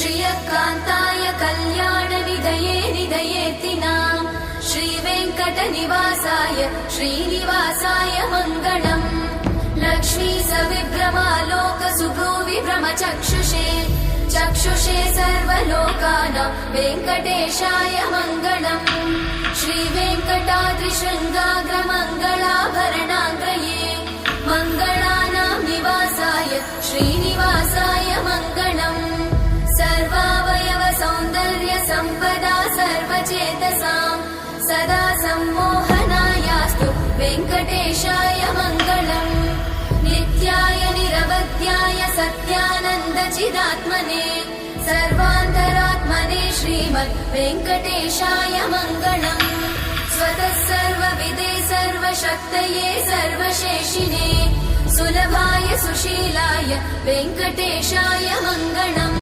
श्रियकान्ताय कल्याणनिधये निधयेतिनाम् श्रीवेङ्कटनिवासाय श्रीनिवासाय मङ्गलम्। लक्ष्मी सविभ्रमालोकसुभ्रूविभ्रमचक्षुषे चक्षुषे सर्वलोकानां वेङ्कटेशाय मङ्गलम्। श्रीवेङ्कटाद्रिशृङ्गाग्रमङ्गलाभरणाङ्गये मङ्गलानां निवासाय श्रीनिवासाय मङ्गलम्। सर्वावयव सौन्दर्य सम्पदा सर्वचेतसां सदा सम्मोहनायास्तु वेङ्कटेशाय मङ्गलम्। नित्याय निरवध्याय सत्यानन्दचिदात्मने सर्वान्तरात्मने श्रीमद् वेङ्कटेशाय मङ्गलम्। स्वतः सर्वविदे सर्वशक्तये सर्वशेषिने सुलभाय सुशीलाय वेङ्कटेशाय मङ्गलम्।